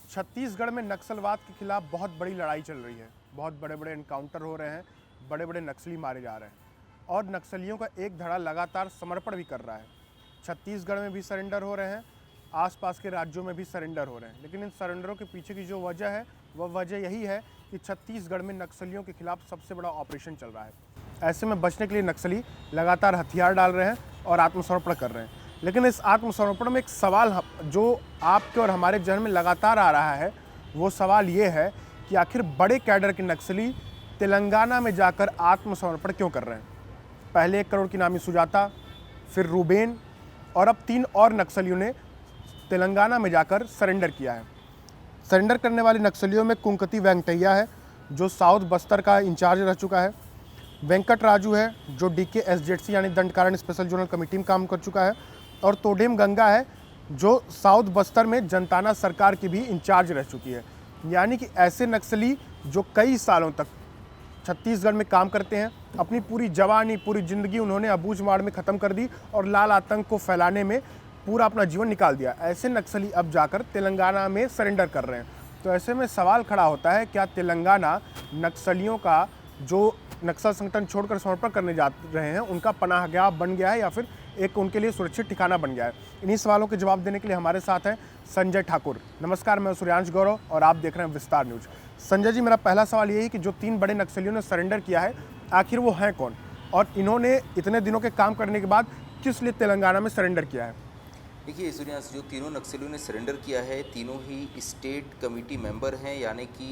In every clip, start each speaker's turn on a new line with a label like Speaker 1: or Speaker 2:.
Speaker 1: छत्तीसगढ़ में नक्सलवाद के खिलाफ बहुत बड़ी लड़ाई चल रही है। बहुत बड़े बड़े एनकाउंटर हो रहे हैं, बड़े बड़े नक्सली मारे जा रहे हैं और नक्सलियों का एक धड़ा लगातार समर्पण भी कर रहा है। छत्तीसगढ़ में भी सरेंडर हो रहे हैं, आसपास के राज्यों में भी सरेंडर हो रहे हैं। लेकिन इन सरेंडरों के पीछे की जो वजह है वह वजह यही है कि छत्तीसगढ़ में नक्सलियों के खिलाफ सबसे बड़ा ऑपरेशन चल रहा है। ऐसे में बचने के लिए नक्सली लगातार हथियार डाल रहे हैं और आत्मसमर्पण कर रहे हैं। लेकिन इस आत्मसमर्पण में एक सवाल जो आपके और हमारे जहन में लगातार आ रहा है, वो सवाल ये है कि आखिर बड़े कैडर के नक्सली तेलंगाना में जाकर आत्मसमर्पण क्यों कर रहे हैं। पहले 1 करोड़ की नामी सुजाता, फिर रूबेन और अब 3 और नक्सलियों ने तेलंगाना में जाकर सरेंडर किया है। सरेंडर करने वाले नक्सलियों में कुंकती वेंकटैया है, जो साउथ बस्तर का इंचार्ज रह चुका है। वेंकट राजू है, जो DKSZC यानी दंडकारण स्पेशल जोनल कमेटी में काम कर चुका है। और तोडेम गंगा है, जो साउथ बस्तर में जनताना सरकार की भी इंचार्ज रह चुकी है। यानी कि ऐसे नक्सली जो कई सालों तक छत्तीसगढ़ में काम करते हैं, अपनी पूरी जवानी, पूरी ज़िंदगी उन्होंने अबूझमाड़ में ख़त्म कर दी और लाल आतंक को फैलाने में पूरा अपना जीवन निकाल दिया। ऐसे नक्सली अब जाकर तेलंगाना में सरेंडर कर रहे हैं। तो ऐसे में सवाल खड़ा होता है, क्या तेलंगाना नक्सलियों का जो नक्सल संगठन छोड़कर समर्पण करने जा रहे हैं उनका पनाहगाह बन गया है या फिर एक उनके लिए सुरक्षित ठिकाना बन गया है। इन्हीं सवालों के जवाब देने के लिए हमारे साथ हैं संजय ठाकुर। नमस्कार, मैं सूर्यांश गौरव और आप देख रहे हैं विस्तार न्यूज। संजय जी, मेरा पहला सवाल ये है कि जो 3 बड़े नक्सलियों ने सरेंडर किया है, आखिर वो हैं कौन और इन्होंने इतने दिनों के काम करने के बाद किस लिए तेलंगाना में सरेंडर किया है।
Speaker 2: देखिए सूर्यांश, जो तीनों नक्सलियों ने सरेंडर किया है, तीनों ही स्टेट कमेटी मेंबर हैं। यानी कि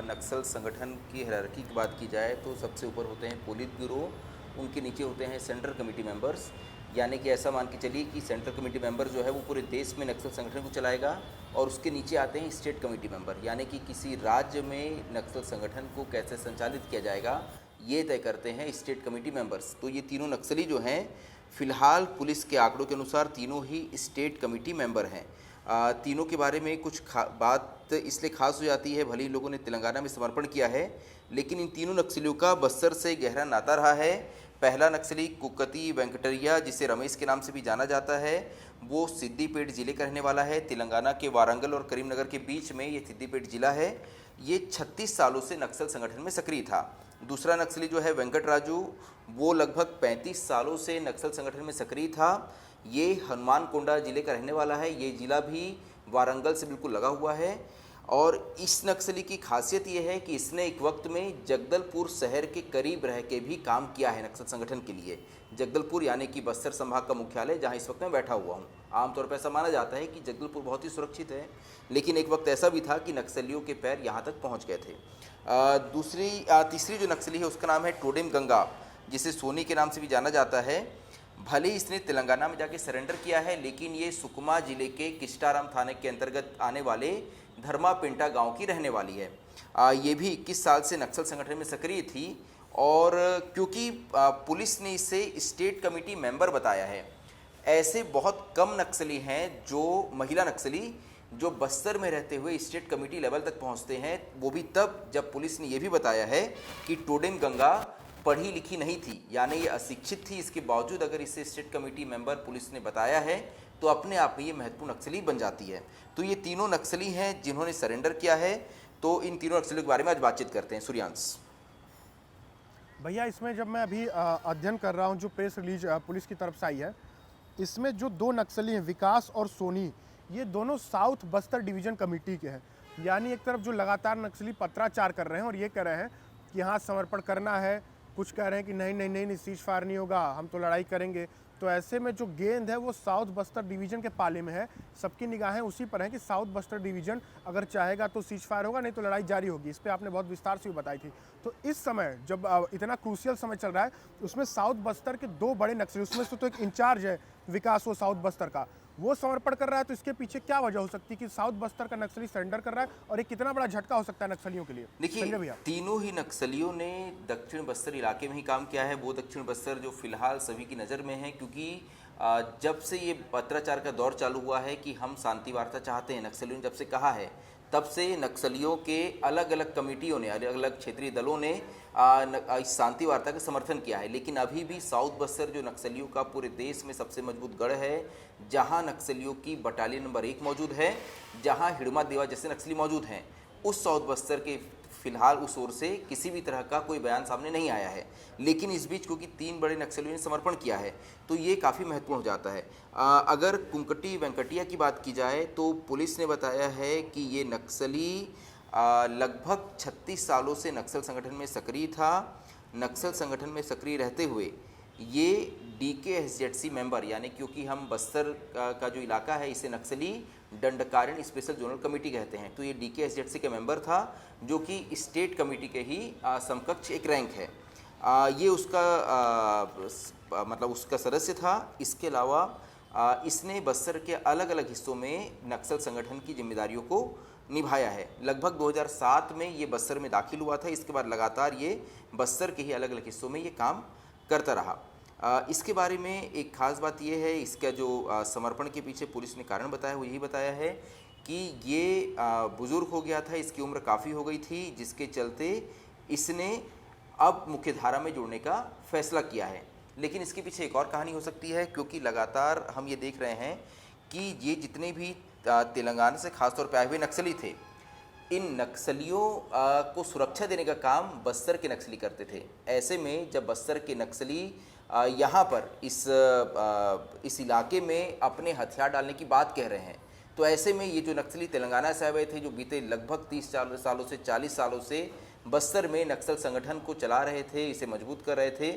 Speaker 2: नक्सल संगठन की हायरार्की की बात की जाए तो सबसे ऊपर होते हैं पोलित ब्यूरो, उनके नीचे होते हैं सेंट्रल कमेटी मेंबर्स। यानी कि ऐसा मान के चलिए कि सेंट्रल कमेटी मेंबर जो है वो पूरे देश में नक्सल संगठन को चलाएगा और उसके नीचे आते हैं स्टेट कमेटी मेंबर। यानी कि किसी राज्य में नक्सल संगठन को कैसे संचालित किया जाएगा ये तय करते हैं स्टेट कमेटी मेंबर्स। तो ये तीनों नक्सली जो हैं, फिलहाल पुलिस के आंकड़ों के अनुसार तीनों ही स्टेट कमेटी मेंबर हैं। तीनों के बारे में कुछ बात इसलिए खास हो जाती है, भले ही लोगों ने तेलंगाना में समर्पण किया है, लेकिन इन तीनों नक्सलियों का बस्तर से गहरा नाता रहा है। पहला नक्सली कुक्कती वेंकटैया, जिसे रमेश के नाम से भी जाना जाता है, वो सिद्दीपेट ज़िले का रहने वाला है। तेलंगाना के वारंगल और करीमनगर के बीच में ये सिद्दीपेट ज़िला है। ये 36 सालों से नक्सल संगठन में सक्रिय था। दूसरा नक्सली जो है वेंकट राजू, वो लगभग 35 सालों से नक्सल संगठन में सक्रिय था। ये हनुमानकोंडा ज़िले का रहने वाला है। ये ज़िला भी वारंगल से बिल्कुल लगा हुआ है। और इस नक्सली की खासियत ये है कि इसने एक वक्त में जगदलपुर शहर के करीब रह के भी काम किया है नक्सल संगठन के लिए। जगदलपुर यानी कि बस्तर संभाग का मुख्यालय, जहां इस वक्त मैं बैठा हुआ हूं। आमतौर पर ऐसा माना जाता है कि जगदलपुर बहुत ही सुरक्षित है, लेकिन एक वक्त ऐसा भी था कि नक्सलियों के पैर यहां तक पहुंच गए थे। तीसरी जो नक्सली है उसका नाम है टोडेम गंगा, जिसे सोनी के नाम से भी जाना जाता है। भले ही इसने तेलंगाना में जाके सरेंडर किया है, लेकिन ये सुकमा जिले के किस्टाराम थाने के अंतर्गत आने वाले धर्मापिंटा गांव की रहने वाली है। ये भी 21 साल से नक्सल संगठन में सक्रिय थी और क्योंकि पुलिस ने इसे स्टेट कमेटी मेंबर बताया है, ऐसे बहुत कम नक्सली हैं जो महिला नक्सली जो बस्तर में रहते हुए स्टेट कमेटी लेवल तक पहुंचते हैं। वो भी तब जब पुलिस ने यह भी बताया है कि टोडेम गंगा पढ़ी लिखी नहीं थी, यानी ये अशिक्षित थी। इसके बावजूद अगर इसे स्टेट कमेटी मेंबर पुलिस ने बताया है तो अपने आप में ये महत्वपूर्ण नक्सली बन जाती है। तो ये तीनों नक्सली हैं जिन्होंने सरेंडर किया है। तो इन तीनों नक्सलियों के बारे में आज बातचीत करते हैं। सूर्यांश
Speaker 1: भैया, इसमें जब मैं अभी अध्ययन कर रहा हूँ, जो प्रेस रिलीज पुलिस की तरफ से आई है, इसमें जो 2 नक्सली हैं विकास और सोनी, ये दोनों साउथ बस्तर डिवीजन कमेटी के हैं। यानी एक तरफ जो लगातार नक्सली पत्राचार कर रहे हैं और ये कह रहे हैं कि हाँ समर्पण करना है, कुछ कह रहे हैं कि नहीं नहीं नहीं, सीज फायर नहीं होगा, हम तो लड़ाई करेंगे। तो ऐसे में जो गेंद है वो साउथ बस्तर डिवीजन के पाले में है। सबकी निगाहें उसी पर हैं कि साउथ बस्तर डिवीजन अगर चाहेगा तो सीज फायर होगा, नहीं तो लड़ाई जारी होगी। इस पर आपने बहुत विस्तार से भी बताई थी। तो इस समय जब इतना क्रूशियल समय चल रहा है, उसमें साउथ बस्तर के 2 बड़े नक्सली, उसमें से तो एक इंचार्ज है विकास, वो साउथ बस्तर का, वो समर्पण कर रहा है। तो इसके पीछे क्या वजह हो सकती है कि साउथ बस्तर का नक्सली सरेंडर कर रहा है और ये कितना बड़ा झटका हो सकता है नक्सलियों के लिए?
Speaker 2: देखिए, तीनों ही नक्सलियों ने दक्षिण बस्तर इलाके में ही काम किया है। वो दक्षिण बस्तर जो फिलहाल सभी की नज़र में है, क्योंकि जब से ये पत्राचार का दौर चालू हुआ है कि हम शांति वार्ता चाहते हैं, नक्सलियों ने जब से कहा है, तब से नक्सलियों के अलग अलग कमेटियों ने, अलग अलग क्षेत्रीय दलों ने इस शांति वार्ता का समर्थन किया है। लेकिन अभी भी साउथ बस्तर जो नक्सलियों का पूरे देश में सबसे मजबूत गढ़ है, जहां नक्सलियों की बटालियन नंबर 1 मौजूद है, जहां हिड़मा देवा जैसे नक्सली मौजूद हैं, उस साउथ बस्तर के फिलहाल उस ओर से किसी भी तरह का कोई बयान सामने नहीं आया है। लेकिन इस बीच क्योंकि 3 बड़े नक्सलियों ने समर्पण किया है तो ये काफ़ी महत्वपूर्ण हो जाता है। अगर कुंकटी वेंकटिया की बात की जाए तो पुलिस ने बताया है कि ये नक्सली लगभग 36 सालों से नक्सल संगठन में सक्रिय था। नक्सल संगठन में सक्रिय रहते हुए ये DKSZC मेंबर, यानी क्योंकि हम बस्तर का जो इलाका है इसे नक्सली दंडकारण्य स्पेशल जोनल कमेटी कहते हैं, तो ये DKSZC के मेंबर था, जो कि स्टेट कमेटी के ही समकक्ष एक रैंक है। ये उसका मतलब उसका सदस्य था। इसके अलावा इसने बस्तर के अलग अलग हिस्सों में नक्सल संगठन की जिम्मेदारियों को निभाया है। लगभग 2007 में ये बस्तर में दाखिल हुआ था। इसके बाद लगातार ये बस्तर के ही अलग अलग हिस्सों में ये काम करता रहा। इसके बारे में एक खास बात ये है, इसका जो समर्पण के पीछे पुलिस ने कारण बताया वो यही बताया है कि ये बुज़ुर्ग हो गया था, इसकी उम्र काफ़ी हो गई थी, जिसके चलते इसने अब मुख्यधारा में जुड़ने का फैसला किया है। लेकिन इसके पीछे एक और कहानी हो सकती है, क्योंकि लगातार हम ये देख रहे हैं कि ये जितने भी तेलंगाना से खासतौर पर आए हुए नक्सली थे, इन नक्सलियों को सुरक्षा देने का काम बस्तर के नक्सली करते थे। ऐसे में जब बस्तर के नक्सली यहाँ पर इस इलाके में अपने हथियार डालने की बात कह रहे हैं, तो ऐसे में ये जो नक्सली तेलंगाना से आए हुए थे, जो बीते लगभग 30 सालों से 40 सालों से बस्तर में नक्सल संगठन को चला रहे थे, इसे मजबूत कर रहे थे,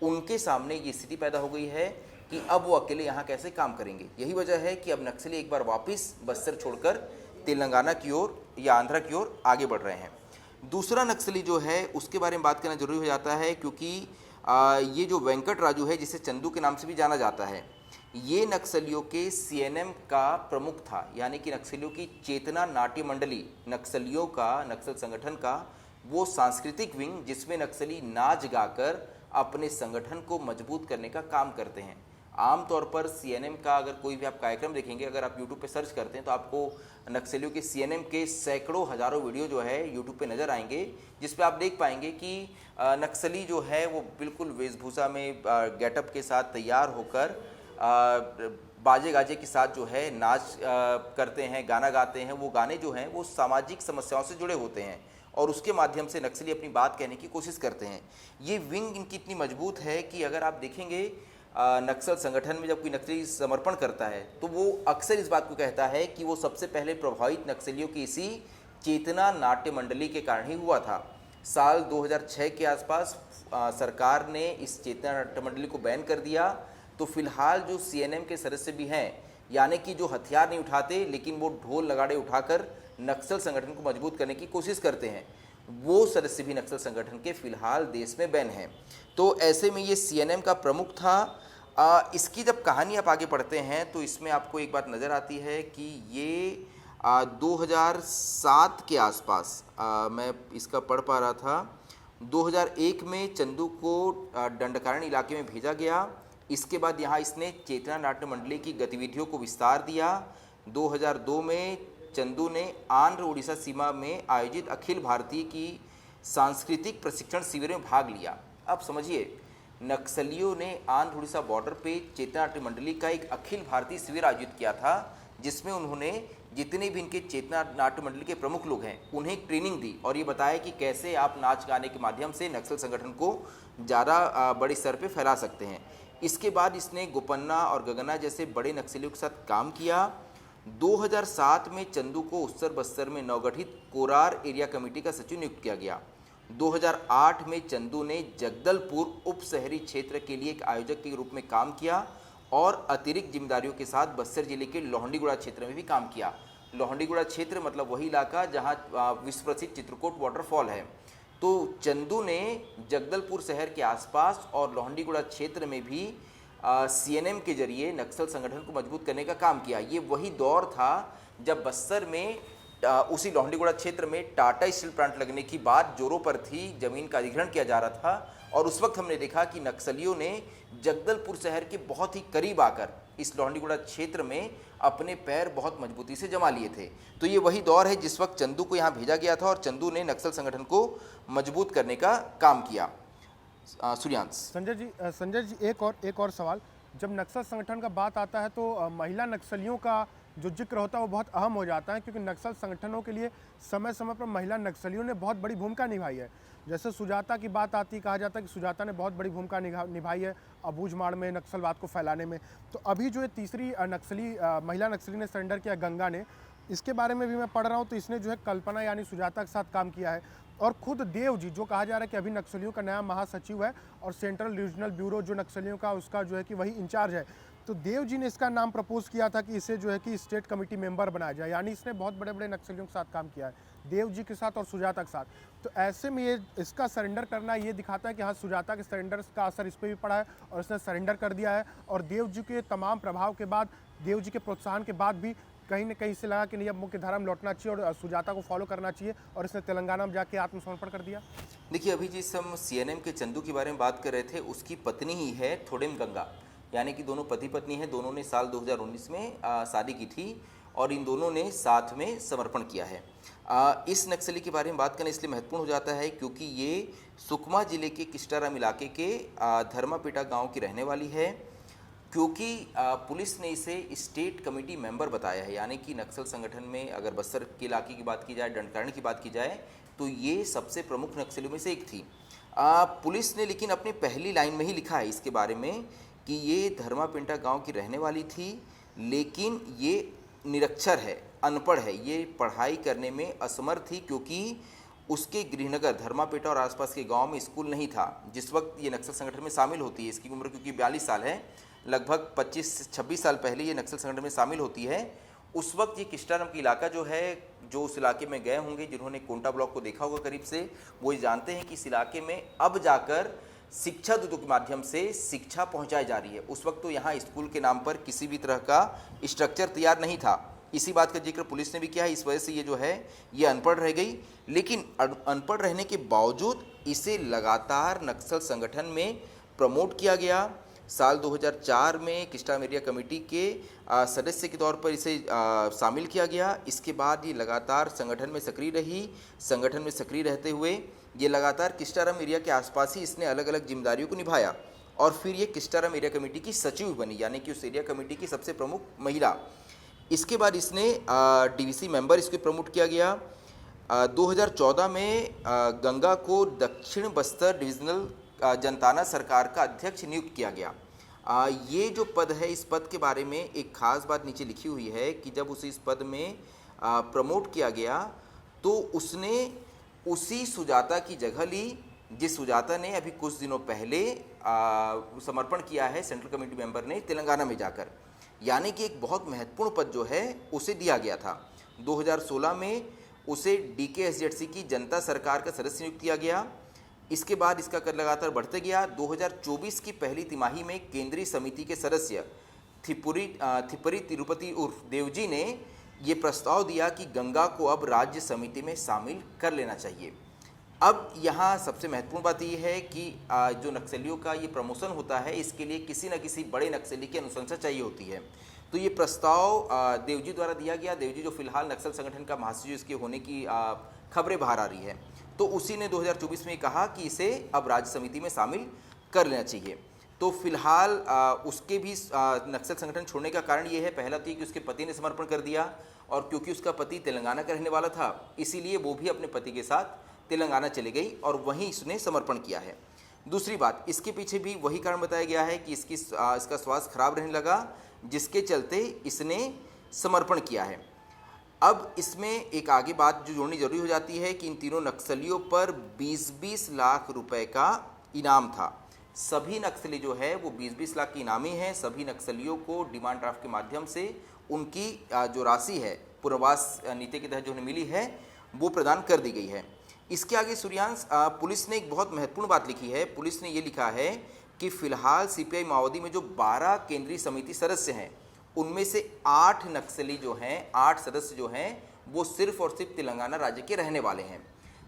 Speaker 2: उनके सामने ये स्थिति पैदा हो गई है कि अब वो अकेले यहाँ कैसे काम करेंगे। यही वजह है कि अब नक्सली एक बार वापस बस्तर छोड़कर तेलंगाना की ओर या आंध्रा की ओर आगे बढ़ रहे हैं। दूसरा नक्सली जो है उसके बारे में बात करना जरूरी हो जाता है, क्योंकि ये जो वेंकट राजू है, जिसे चंदू के नाम से भी जाना जाता है, ये नक्सलियों के CNM का प्रमुख था, यानी कि नक्सलियों की चेतना नाट्य मंडली, नक्सलियों का नक्सल संगठन का वो सांस्कृतिक विंग जिसमें नक्सली नाच गाकर अपने संगठन को मजबूत करने का काम करते हैं। आमतौर पर CNM का अगर कोई भी आप कार्यक्रम देखेंगे, अगर आप YouTube पे सर्च करते हैं तो आपको नक्सलियों के CNM के सैकड़ों हजारों वीडियो जो है YouTube पे नज़र आएंगे, जिस पे आप देख पाएंगे कि नक्सली जो है वो बिल्कुल वेशभूषा में गेटअप के साथ तैयार होकर बाजे गाजे के साथ जो है नाच करते हैं, गाना गाते हैं। वो गाने जो हैं वो सामाजिक समस्याओं से जुड़े होते हैं और उसके माध्यम से नक्सली अपनी बात कहने की कोशिश करते हैं। ये विंग इनकी इतनी मजबूत है कि अगर आप देखेंगे नक्सल संगठन में जब कोई नक्सली समर्पण करता है तो वो अक्सर इस बात को कहता है कि वो सबसे पहले प्रभावित नक्सलियों की इसी चेतना नाट्य मंडली के कारण ही हुआ था। साल 2006 के आसपास सरकार ने इस चेतना नाट्य मंडली को बैन कर दिया। तो फिलहाल जो CNM के सदस्य भी हैं, यानी कि जो हथियार नहीं उठाते लेकिन वो ढोल नगाड़े उठाकर नक्सल संगठन को मजबूत करने की कोशिश करते हैं, वो सदस्य भी नक्सल संगठन के फिलहाल देश में बैन हैं। तो ऐसे में ये CNM का प्रमुख था। इसकी जब कहानी आप आगे पढ़ते हैं तो इसमें आपको एक बात नज़र आती है कि ये 2007 के आसपास मैं इसका पढ़ पा रहा था, 2001 में चंदू को दंडकारण्य इलाके में भेजा गया। इसके बाद यहाँ इसने चेतना नाट्य मंडली की गतिविधियों को विस्तार दिया। 2002 में चंदू ने आंध्र उड़ीसा सीमा में आयोजित अखिल भारतीय की सांस्कृतिक प्रशिक्षण शिविर में भाग लिया। अब समझिए, नक्सलियों ने आंध्र उड़ीसा बॉर्डर पे चेतना नाट्य मंडली का एक अखिल भारतीय शिविर आयोजित किया था, जिसमें उन्होंने जितने भी इनके चेतना नाट्य मंडली के प्रमुख लोग हैं उन्हें एक ट्रेनिंग दी और ये बताया कि कैसे आप नाच गाने के माध्यम से नक्सल संगठन को ज़्यादा बड़े स्तर पे फैला सकते हैं। इसके बाद इसने गोपन्ना और गगना जैसे बड़े नक्सलियों के साथ काम किया। 2007 में चंदू को उत्तर बस्तर में नवगठित कोरार एरिया कमेटी का सचिव नियुक्त किया गया। 2008 में चंदू ने जगदलपुर उप शहरी क्षेत्र के लिए एक आयोजक के रूप में काम किया और अतिरिक्त जिम्मेदारियों के साथ बस्तर जिले के लोहंडीगुड़ा क्षेत्र में भी काम किया। लोहंडीगुड़ा क्षेत्र मतलब वही इलाका जहां विश्व प्रसिद्ध चित्रकूट वाटरफॉल है। तो चंदू ने जगदलपुर शहर के आसपास और लोहंडीगुड़ा क्षेत्र में भी CNM के जरिए नक्सल संगठन को मजबूत करने का काम किया। ये वही दौर था जब बस्तर में उसी लोहंडीगुड़ा क्षेत्र में टाटा स्टील प्लांट लगने की बात जोरों पर थी, जमीन का अधिग्रहण किया जा रहा था और उस वक्त हमने देखा कि नक्सलियों ने जगदलपुर शहर के बहुत ही करीब आकर इस लोहंडीगुड़ा क्षेत्र में अपने पैर बहुत मजबूती से जमा लिए थे। तो ये वही दौर है जिस वक्त चंदू को यहाँ भेजा गया था और चंदू ने नक्सल संगठन को मजबूत करने का काम किया। सूर्यांश।
Speaker 1: संजय जी एक और सवाल, जब नक्सल संगठन का बात आता है तो महिला नक्सलियों का जो जिक्र होता है वो बहुत अहम हो जाता है, क्योंकि नक्सल संगठनों के लिए समय समय पर महिला नक्सलियों ने बहुत बड़ी भूमिका निभाई है। जैसे सुजाता की बात आती, कहा जाता है कि सुजाता ने बहुत बड़ी भूमिका निभाई है अबूझमाड़ में नक्सलवाद को फैलाने में। तो अभी जो ये तीसरी महिला नक्सली ने सरेंडर किया, गंगा ने, इसके बारे में भी मैं पढ़ रहा हूँ, तो इसने जो है कल्पना यानी सुजाता के साथ काम किया है। और खुद देव जी, जो कहा जा रहा है कि अभी नक्सलियों का नया महासचिव है और सेंट्रल रीजनल ब्यूरो जो नक्सलियों का उसका जो है कि वही इंचार्ज है, तो देव जी ने इसका नाम प्रपोज किया था कि इसे जो है कि स्टेट कमेटी मेंबर बनाया जाए। यानी इसने बहुत बड़े बड़े नक्सलियों के साथ काम किया है, देव जी के साथ और सुजाता के साथ। तो ऐसे में ये इसका सरेंडर करना ये दिखाता है कि हाँ, सुजाता के सरेंडर का असर इस पर भी पड़ा है और इसने सरेंडर कर दिया है। और देव जी के तमाम प्रभाव के बाद, देव जी के प्रोत्साहन के बाद भी कहीं न कहीं से लगा कि नहीं, अब मुख्य धारा में लौटना चाहिए और सुजाता को फॉलो करना चाहिए, और इसने तेलंगाना में जाके आत्मसमर्पण कर दिया।
Speaker 2: देखिए, अभी जिस हम सीएनएम के चंदू के बारे में बात कर रहे थे, उसकी पत्नी ही है थोडेम गंगा, यानी कि दोनों पति पत्नी हैं। दोनों ने साल 2019 में शादी की थी और इन दोनों ने साथ में समर्पण किया है। इस नक्सली के बारे में बात करना इसलिए महत्वपूर्ण हो जाता है क्योंकि ये सुकमा जिले के किस्टाराम इलाके के धर्मापेटा गांव की रहने वाली है। क्योंकि पुलिस ने इसे स्टेट कमेटी मेंबर बताया है, यानी कि नक्सल संगठन में अगर बस्तर के इलाके की बात की जाए, दंडकारण्य की बात की जाए, तो ये सबसे प्रमुख नक्सलियों में से एक थी। पुलिस ने लेकिन अपनी पहली लाइन में ही लिखा है इसके बारे में कि ये धर्मापेटा गांव की रहने वाली थी, लेकिन ये निरक्षर है, अनपढ़ है, ये पढ़ाई करने में असमर्थ थी क्योंकि उसके गृहनगर धर्मापेटा और आसपास के गांव में स्कूल नहीं था जिस वक्त ये नक्सल संगठन में शामिल होती है। इसकी उम्र क्योंकि 42 साल है, लगभग 25-26 साल पहले ये नक्सल संगठन में शामिल होती है। उस वक्त ये किस्टाराम का इलाका जो है, जो उस इलाके में गए होंगे, जिन्होंने कोंटा ब्लॉक को देखा होगा करीब से, वो ये जानते हैं कि इस इलाके में अब जाकर शिक्षा दूतों के माध्यम से शिक्षा पहुंचाई जा रही है। उस वक्त तो यहाँ स्कूल के नाम पर किसी भी तरह का स्ट्रक्चर तैयार नहीं था। इसी बात का जिक्र पुलिस ने भी किया है। इस वजह से ये जो है ये अनपढ़ रह गई, लेकिन अनपढ़ रहने के बावजूद इसे लगातार नक्सल संगठन में प्रमोट किया गया। साल 2004 में किस्टाराम एरिया कमेटी के सदस्य के तौर पर इसे शामिल किया गया। इसके बाद ये लगातार संगठन में सक्रिय रही। संगठन में सक्रिय रहते हुए ये लगातार किस्टाराम एरिया के आसपास ही इसने अलग अलग जिम्मेदारियों को निभाया और फिर ये किस्टाराम एरिया कमेटी की सचिव बनी, यानी कि उस एरिया कमेटी की सबसे प्रमुख महिला। इसके बाद इसने डीवीसी मेंबर इसको प्रमोट किया गया। 2014 में गंगा को दक्षिण बस्तर डिविजनल जनताना सरकार का अध्यक्ष नियुक्त किया गया। ये जो पद है, इस पद के बारे में एक खास बात नीचे लिखी हुई है कि जब उसे इस पद में प्रमोट किया गया तो उसने उसी सुजाता की जगह ली जिस सुजाता ने अभी कुछ दिनों पहले समर्पण किया है सेंट्रल कमेटी मेंबर ने तेलंगाना में जाकर। यानी कि एक बहुत महत्वपूर्ण पद जो है उसे दिया गया था। 2016 में उसे DKSZC की जनता सरकार का सदस्य नियुक्त किया गया। इसके बाद इसका कर लगातार बढ़ते गया। 2024 की पहली तिमाही में केंद्रीय समिति के सदस्य थिपरी तिरुपति उर्फ देवजी ने ये प्रस्ताव दिया कि गंगा को अब राज्य समिति में शामिल कर लेना चाहिए। अब यहाँ सबसे महत्वपूर्ण बात यह है कि जो नक्सलियों का ये प्रमोशन होता है, इसके लिए किसी न किसी बड़े नक्सली की अनुशंसा चाहिए होती है। तो ये प्रस्ताव देवजी द्वारा दिया गया। देवजी जो फिलहाल नक्सल संगठन का महासचिव इसके होने की खबरें बाहर आ रही है, तो उसी ने 2024 में कहा कि इसे अब राज्य समिति में शामिल कर लेना चाहिए। तो फिलहाल उसके भी नक्सल संगठन छोड़ने का कारण ये है, पहला तो ये कि उसके पति ने समर्पण कर दिया और क्योंकि उसका पति तेलंगाना का रहने वाला था, इसीलिए वो भी अपने पति के साथ तेलंगाना चली गई और वहीं इसने समर्पण किया है। दूसरी बात, इसके पीछे भी वही कारण बताया गया है कि इसका स्वास्थ्य खराब रहने लगा, जिसके चलते इसने समर्पण किया है। अब इसमें एक आगे बात जो जोड़नी जरूरी हो जाती है कि इन तीनों नक्सलियों पर 20-20 लाख रुपए का इनाम था। सभी नक्सली जो है वो 20-20 लाख के इनामी हैं। सभी नक्सलियों को डिमांड ड्राफ्ट के माध्यम से उनकी जो राशि है पुनर्वास नीति के तहत जो उन्हें मिली है वो प्रदान कर दी गई है। इसके आगे सूर्यांश, पुलिस ने एक बहुत महत्वपूर्ण बात लिखी है। पुलिस ने ये लिखा है कि फिलहाल CPI माओवादी में जो 12 केंद्रीय समिति सदस्य हैं, उनमें से 8 नक्सली जो हैं, 8 सदस्य जो हैं, वो सिर्फ और सिर्फ तेलंगाना राज्य के रहने वाले हैं।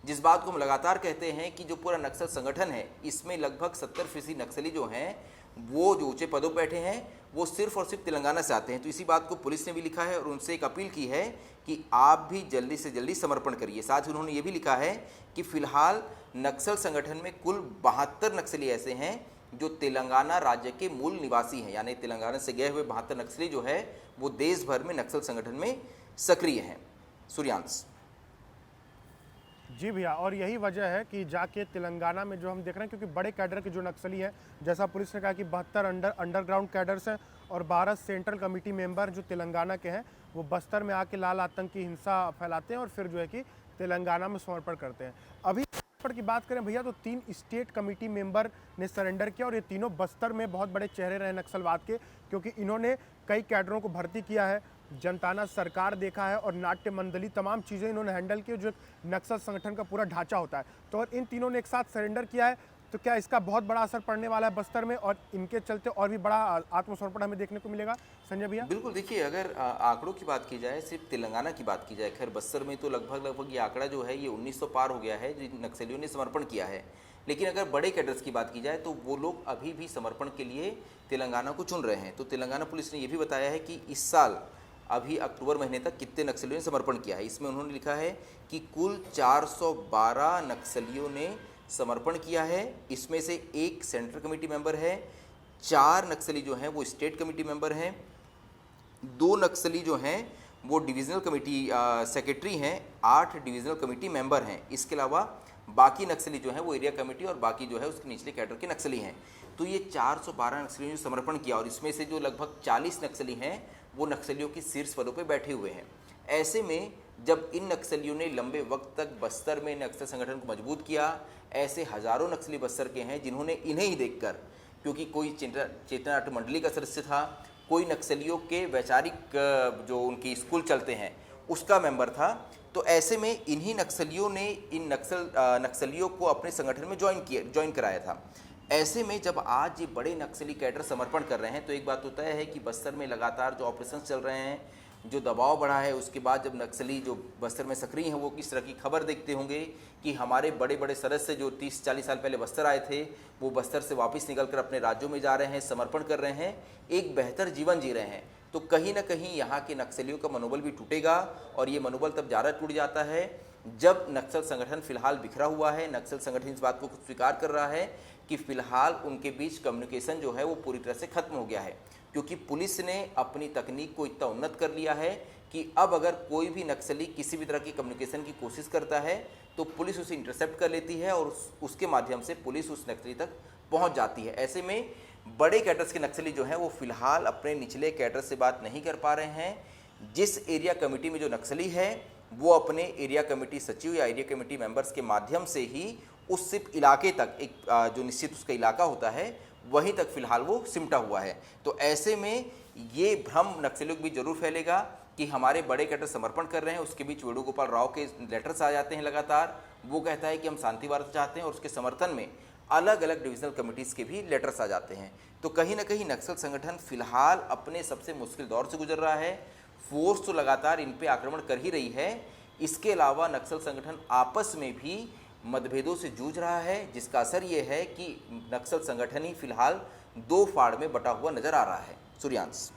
Speaker 2: जिस बात को हम लगातार कहते हैं कि जो पूरा नक्सल संगठन है, इसमें लगभग 70% नक्सली जो हैं वो जो ऊंचे पदों पर बैठे हैं वो सिर्फ और सिर्फ तेलंगाना से आते हैं। तो इसी बात को पुलिस ने भी लिखा है और उनसे एक अपील की है कि आप भी जल्दी से जल्दी समर्पण करिए। साथ ही उन्होंने ये भी लिखा है कि फिलहाल नक्सल संगठन में कुल 72 नक्सली ऐसे हैं जो तेलंगाना राज्य के मूल निवासी हैं, यानी तेलंगाना से गए हुए 72 नक्सली जो है वो देश भर में नक्सल संगठन में सक्रिय हैं। सूर्यांश।
Speaker 1: जी भैया, और यही वजह है कि जाके तेलंगाना में जो हम देख रहे हैं, क्योंकि बड़े कैडर के जो नक्सली हैं, जैसा पुलिस ने कहा कि 72 अंडरग्राउंड कैडर्स हैं और 12 सेंट्रल कमेटी मेंबर जो तेलंगाना के हैं, वो बस्तर में आके लाल आतंक की हिंसा फैलाते हैं और फिर जो है कि तेलंगाना में समर्पण करते हैं। अभी समर्पण की बात करें भैया तो 3 स्टेट कमेटी मेंबर ने सरेंडर किया और ये तीनों बस्तर में बहुत बड़े चेहरे रहे नक्सलवाद के, क्योंकि इन्होंने कई कैडरों को भर्ती किया है, जनताना सरकार देखा है और नाट्य मंडली, तमाम चीज़ें इन्होंने हैंडल की जो नक्सल संगठन का पूरा ढांचा होता है। तो और इन तीनों ने एक साथ सरेंडर किया है, तो क्या इसका बहुत बड़ा असर पड़ने वाला है बस्तर में और इनके चलते और भी बड़ा आत्मसमर्पण हमें देखने को मिलेगा संजय भैया?
Speaker 2: बिल्कुल, देखिए अगर आंकड़ों की बात की जाए, सिर्फ तेलंगाना की बात की जाए, खैर बस्तर में तो लगभग ये आंकड़ा जो है ये 1900 पार हो गया है जो नक्सलियों ने समर्पण किया है। लेकिन अगर बड़े कैडर्स की बात की जाए तो वो लोग अभी भी समर्पण के लिए तेलंगाना को चुन रहे हैं। तो तेलंगाना पुलिस ने ये भी बताया है कि इस साल अभी अक्टूबर महीने तक कितने नक्सलियों ने समर्पण किया है। इसमें उन्होंने लिखा है कि कुल 412 नक्सलियों ने समर्पण किया है। इसमें से 1 सेंट्रल कमेटी मेंबर है, 4 नक्सली जो हैं वो स्टेट कमेटी मेंबर हैं, 2 नक्सली जो हैं वो डिविजनल कमेटी सेक्रेटरी हैं, 8 डिविजनल कमेटी मेंबर हैं। इसके अलावा बाकी नक्सली जो हैं वो एरिया कमेटी और बाकी जो है उसके निचले कैडर के नक्सली हैं। तो ये 412 नक्सलियों ने समर्पण किया और इसमें से जो लगभग 40 नक्सली हैं वो नक्सलियों की शीर्ष पदों पर बैठे हुए हैं। ऐसे में जब इन नक्सलियों ने लंबे वक्त तक बस्तर में नक्सल संगठन को मजबूत किया, ऐसे हजारों नक्सली बस्तर के हैं जिन्होंने इन्हें ही देखकर, क्योंकि कोई चेतना नाट्य मंडली का सदस्य था, कोई नक्सलियों के वैचारिक जो उनकी स्कूल चलते हैं उसका मेंबर था, तो ऐसे में इन्हीं नक्सलियों ने इन नक्सलियों को अपने संगठन में ज्वाइन कराया था। ऐसे में जब आज ये बड़े नक्सली कैडर समर्पण कर रहे हैं तो एक बात तो तय है कि बस्तर में लगातार जो ऑपरेशन चल रहे हैं, जो दबाव बढ़ा है, उसके बाद जब नक्सली जो बस्तर में सक्रिय हैं वो किस तरह की खबर देखते होंगे कि हमारे बड़े बड़े सदस्य जो 30-40 साल पहले बस्तर आए थे वो बस्तर से वापस निकलकर अपने राज्यों में जा रहे हैं, समर्पण कर रहे हैं, एक बेहतर जीवन जी रहे हैं। तो कहीं ना कहीं यहाँ के नक्सलियों का मनोबल भी टूटेगा और ये मनोबल तब ज़्यादा टूट जाता है जब नक्सल संगठन फिलहाल बिखरा हुआ है। नक्सल संगठन इस बात को स्वीकार कर रहा है कि फिलहाल उनके बीच कम्युनिकेशन जो है वो पूरी तरह से खत्म हो गया है, क्योंकि पुलिस ने अपनी तकनीक को इतना उन्नत कर लिया है कि अब अगर कोई भी नक्सली किसी भी तरह की कम्युनिकेशन की कोशिश करता है तो पुलिस उसे इंटरसेप्ट कर लेती है और उसके माध्यम से पुलिस उस नक्सली तक पहुंच जाती है। ऐसे में बड़े कैडर्स के नक्सली जो हैं वो फिलहाल अपने निचले कैडर से बात नहीं कर पा रहे हैं। जिस एरिया कमेटी में जो नक्सली है वो अपने एरिया कमेटी सचिव या एरिया कमेटी मेंबर्स के माध्यम से ही उस सिर्फ इलाके तक एक जो निश्चित उसका इलाका होता है वहीं तक फिलहाल वो सिमटा हुआ है। तो ऐसे में ये भ्रम नक्सलियों को भी जरूर फैलेगा कि हमारे बड़े कैडर समर्पण कर रहे हैं। उसके बीच वेणुगोपाल राव के लेटर्स आ जाते हैं लगातार, वो कहता है कि हम शांति वार्ता चाहते हैं और उसके समर्थन में अलग अलग डिविजनल कमेटीज़ के भी लेटर्स आ जाते हैं। तो कहीं ना कहीं नक्सल संगठन फिलहाल अपने सबसे मुश्किल दौर से गुजर रहा है। फोर्स तो लगातार इन पे आक्रमण कर ही रही है, इसके अलावा नक्सल संगठन आपस में भी मतभेदों से जूझ रहा है, जिसका असर ये है कि नक्सल संगठन ही फिलहाल 2 फाड़ में बटा हुआ नजर आ रहा है। सूर्यांश।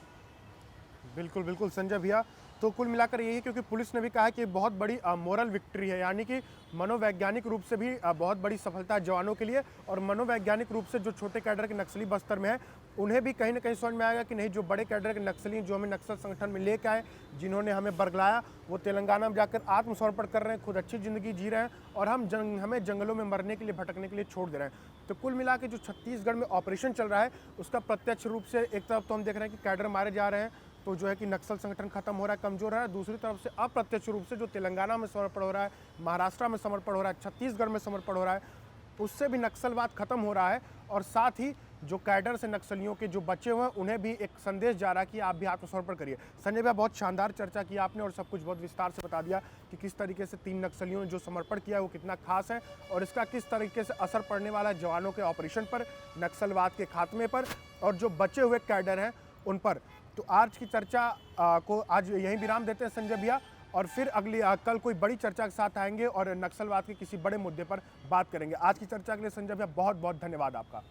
Speaker 1: बिल्कुल बिल्कुल संजय भैया, तो कुल मिलाकर यही, क्योंकि पुलिस ने भी कहा कि बहुत बड़ी मोरल विक्ट्री है, यानी कि मनोवैज्ञानिक रूप से भी बहुत बड़ी सफलता है जवानों के लिए, और मनोवैज्ञानिक रूप से जो छोटे कैडर के नक्सली बस्तर में है उन्हें भी कहीं ना कहीं समझ में आएगा कि नहीं, जो बड़े कैडर के नक्सली जो हमें नक्सल संगठन में लेके आए, जिन्होंने हमें बरगलाया, वो तेलंगाना में जाकर आत्मसमर्पण कर रहे हैं, खुद अच्छी ज़िंदगी जी रहे हैं और हमें जंगलों में मरने के लिए, भटकने के लिए छोड़ दे रहे हैं। तो कुल मिला के जो छत्तीसगढ़ में ऑपरेशन चल रहा है उसका प्रत्यक्ष रूप से एक तरफ तो हम देख रहे हैं कि कैडर मारे जा रहे हैं, तो जो है कि नक्सल संगठन खत्म हो रहा है, कमजोर है। दूसरी तरफ से अप्रत्यक्ष रूप से जो तेलंगाना में समर्पण हो रहा है, महाराष्ट्र में समर्पण हो रहा है, छत्तीसगढ़ में समर्पण हो रहा है, उससे भी नक्सलवाद खत्म हो रहा है और साथ ही जो कैडर से नक्सलियों के जो बचे हुए हैं उन्हें भी एक संदेश जा रहा है कि आप भी आत्मसमर्पण करिए। संजय भैया, बहुत शानदार चर्चा की आपने और सब कुछ बहुत विस्तार से बता दिया कि किस तरीके से 3 नक्सलियों ने जो समर्पण किया है वो कितना खास है और इसका किस तरीके से असर पड़ने वाला है जवानों के ऑपरेशन पर, नक्सलवाद के खात्मे पर और जो बचे हुए कैडर हैं उन पर। तो आज की चर्चा को आज यहीं विराम देते हैं संजय भैया, और फिर कल कोई बड़ी चर्चा के साथ आएंगे और नक्सलवाद के किसी बड़े मुद्दे पर बात करेंगे। आज की चर्चा के लिए संजय भैया बहुत बहुत धन्यवाद आपका।